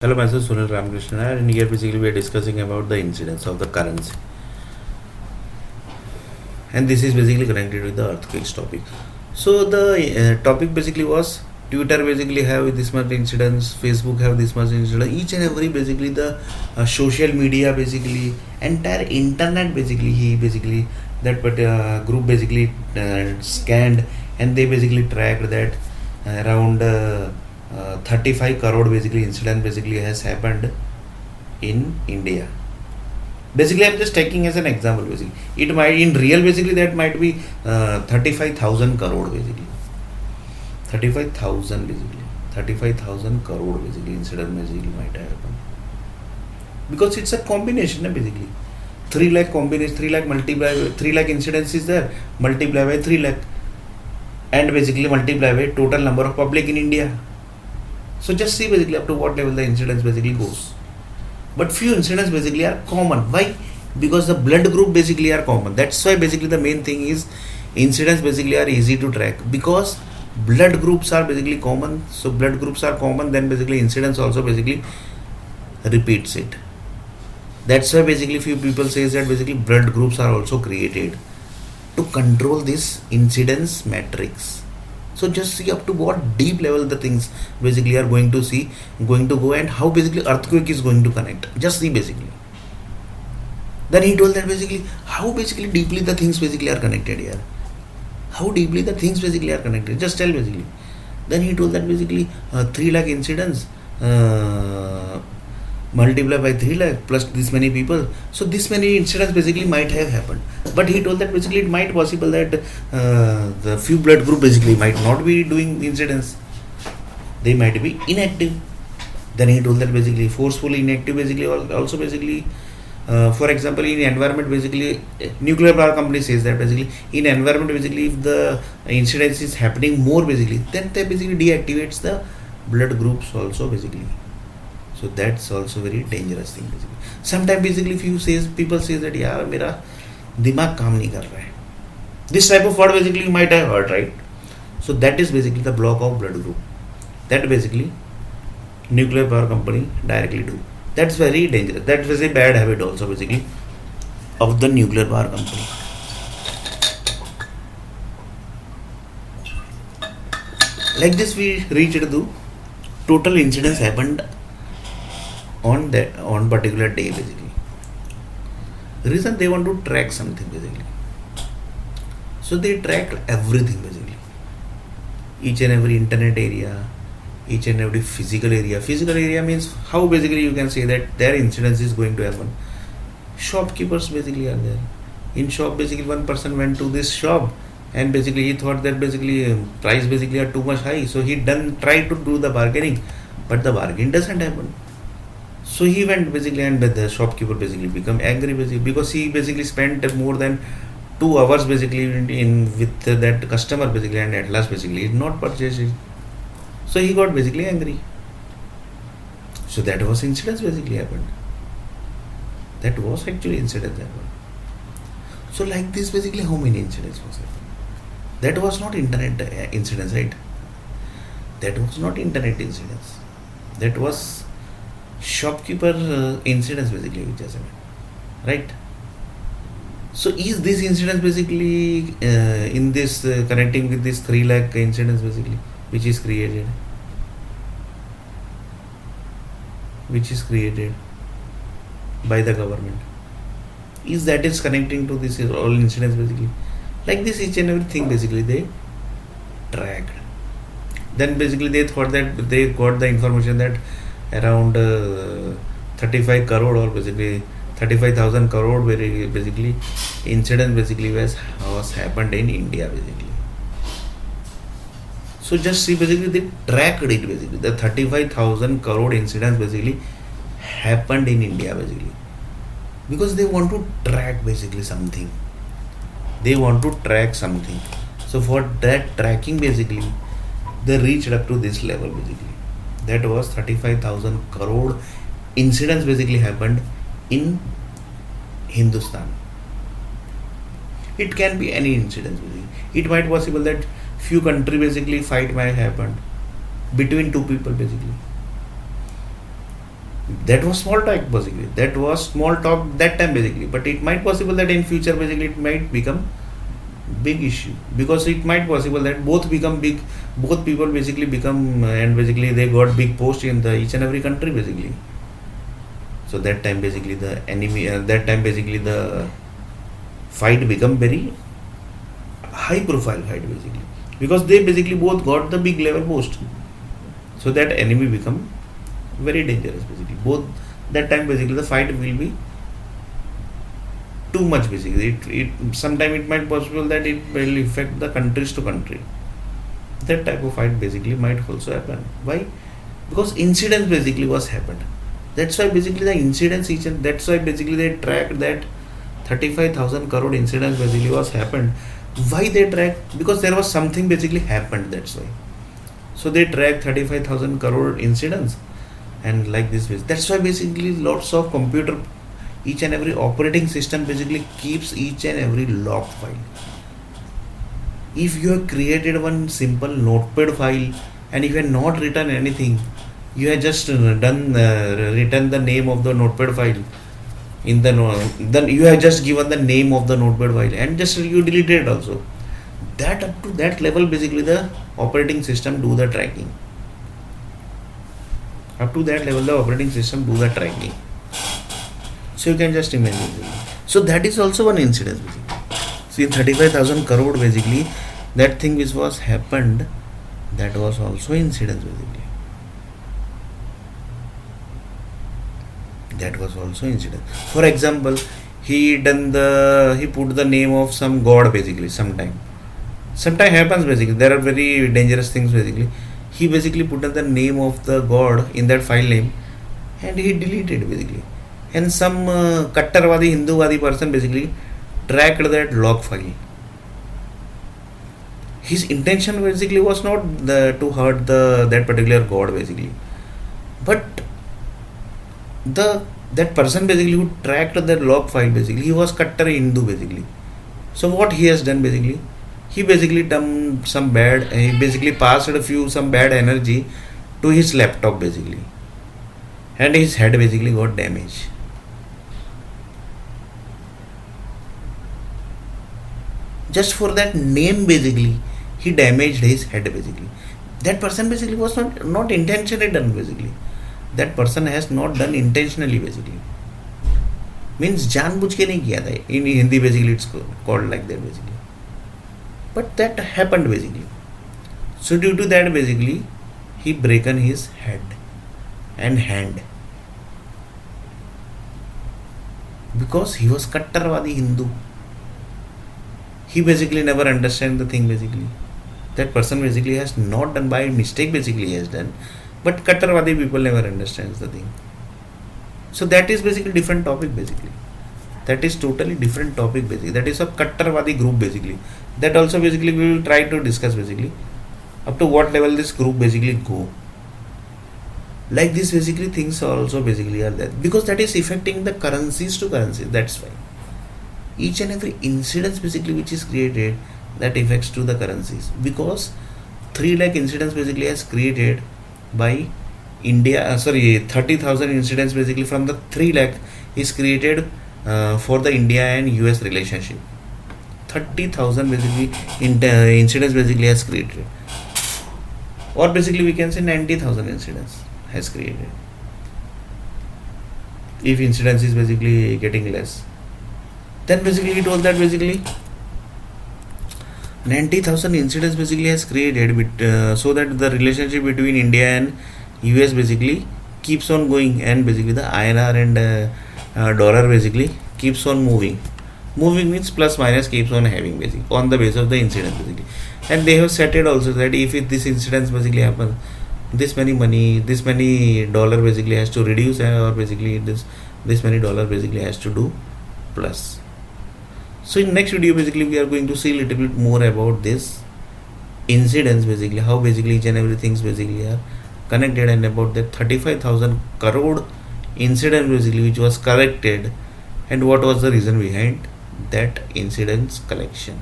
Hello, myself Sunil Ramakrishnan, and here basically we are discussing about the incidence of the currency, and this is basically connected with the earthquakes topic. So the topic basically was Twitter basically have this much incidence, Facebook have this much incidence, each and every basically the social media basically entire internet basically he basically that but group basically scanned, and they basically tracked that around 35 crore basically incident basically has happened in India. Basically, I'm just taking as an example. Basically, it might in real basically that might be 35,000 crore basically, 35,000 basically, 35,000 crore basically incident basically might happen because it's a combination basically. 3 lakh combination, 3 lakh multiply 3 lakh incidents is there, multiply by 3 lakh, and basically multiply by total number of public in India. So just see basically up to what level the incidence basically goes. But few incidents basically are common. Why? Because the blood group basically are common. That's why basically the main thing is incidents basically are easy to track because blood groups are basically common. So blood groups are common, then basically incidents also basically repeats it. That's why basically few people says that basically blood groups are also created to control this incidence matrix. So just see up to what deep level the things basically are going to go, and how basically earthquake is going to connect. Just see basically. Then he told that basically how basically deeply the things basically are connected here. How deeply the things basically are connected. Just tell basically. Then he told that basically 3 lakh incidents multiply by 3 lakh plus this many people, so this many incidents basically might have happened. But he told that basically it might possible that the few blood group basically might not be doing incidents, they might be inactive. Then he told that basically forcefully inactive basically also basically for example in environment basically nuclear power company says that basically in environment basically if the incidence is happening more basically, then they basically deactivates the blood groups also basically. So that's also very dangerous thing basically. Sometimes basically few says people say that यार मेरा दिमाग काम नहीं कर रहा है. This type of word basically you might have heard, right? So that is basically the block of blood group. That basically nuclear power company directly do. That's very dangerous. That was a bad habit also basically of the nuclear power company. Like this we reached to total incidents happened on particular day basically. The reason they want to track something basically, so they track everything basically, each and every internet area, each and every physical area means how basically you can say that their incidence is going to happen. Shopkeepers basically are there in shop. Basically one person went to this shop and basically he thought that basically price basically are too much high, so he done try to do the bargaining, but the bargain doesn't happen. So he went basically, and the shopkeeper basically become angry basically because he basically spent more than 2 hours basically in with that customer basically, and at last basically he did not purchase it. So he got basically angry. So that was incidents basically happened. That was actually incidents happened. So like this basically how many incidents was happened? That was not internet incidents, right? That was not internet incidents. That was shopkeeper incidents basically which has happened, right? So is this incidents basically in this connecting with this 3 lakh incidents basically which is created, by the government, is that is connecting to this is all incidents basically. Like this each and everything basically they tracked. Then basically they thought that they got the information that around 35 crore or basically 35,000 crore very basically incident basically was happened in India basically. So just see basically they tracked it basically, the 35,000 crore incidents basically happened in India basically, because they want to track basically something. They want to track something. So for that tracking basically they reached up to this level basically. That was 35,000 crore incidents basically happened in Hindustan. It can be any incident basically. It might possible that few country basically fight might happen between two people basically. That was small talk basically. That was small talk that time basically. But it might possible that in future basically it might become big issue, because it might possible that both become big, both people basically become and basically they got big post in the each and every country basically. So that time basically the enemy, that time basically the fight become very high profile fight basically, because they basically both got the big level post. So that enemy become very dangerous basically. Both that time basically the fight will be too much basically. It sometime it might possible that it will affect the countries to country. That type of fight basically might also happen. Why? Because incidents basically was happened. That's why basically the incidents each, and that's why basically they tracked that 35,000 crore incidents basically was happened. Why they tracked? Because there was something basically happened. That's why. So they track 35,000 crore incidents, and like this. That's why basically lots of computer, each and every operating system basically keeps each and every log file. If you have created one simple notepad file and if you have not written anything, you have just done written the name of the notepad file in the then you have just given the name of the notepad file and just you delete it also. That up to that level basically the operating system do the tracking. Up to that level the operating system do the tracking. So you can just imagine. So that is also one incident basically. See, 35,000 crore basically, that thing which was happened, that was also incident basically. That was also incident. For example, he put the name of some god basically sometime. Sometime happens basically. There are very dangerous things basically. He basically put the name of the god in that file name and he deleted basically. And some Kattarwadi, Hinduvadi person basically tracked that log file. His intention basically was not to hurt that particular god basically, but that person basically who tracked that log file basically, he was Kattar Hindu basically. So what he has done basically, he basically done some bad, he basically passed some bad energy to his laptop basically, and his head basically got damaged. Just for that name basically, he damaged his head basically. That person basically was not intentionally done basically. That person has not done intentionally basically. Means जानबूझ के नहीं किया था. In Hindi basically it's called like that basically. But that happened basically. So due to that basically, he broken his head and hand. Because he was Kattarwadi Hindu. He basically never understand the thing basically. That person basically has not done by mistake basically he has done. But Kattarwadi people never understands the thing. So that is basically different topic basically. That is totally different topic basically. That is a Kattarwadi group basically. That also basically we will try to discuss basically. Up to what level this group basically go. Like this basically things also basically are there. Because that is affecting the currencies to currencies. That's why. Each and every incidence basically which is created, that affects to the currencies, because 3 lakh incidents basically has created by India, 30,000 incidents basically from the 3 lakh is created for the India and US relationship. 30,000 basically incidents basically has created, or basically we can say 90,000 incidents has created, if incidence is basically getting less. Then basically he told that basically 90,000 incidents basically has created so that the relationship between India and US basically keeps on going, and basically the INR and dollar basically keeps on moving. Moving means plus minus keeps on having basically on the base of the incident basically. And they have set it also that if this incident basically happens, this many money, this many dollar basically has to reduce, or basically this many dollar basically has to do plus. So in next video basically we are going to see a little bit more about this incidents basically, how basically each and everything basically are connected, and about that 35,000 crore incident basically which was collected, and what was the reason behind that incidents collection.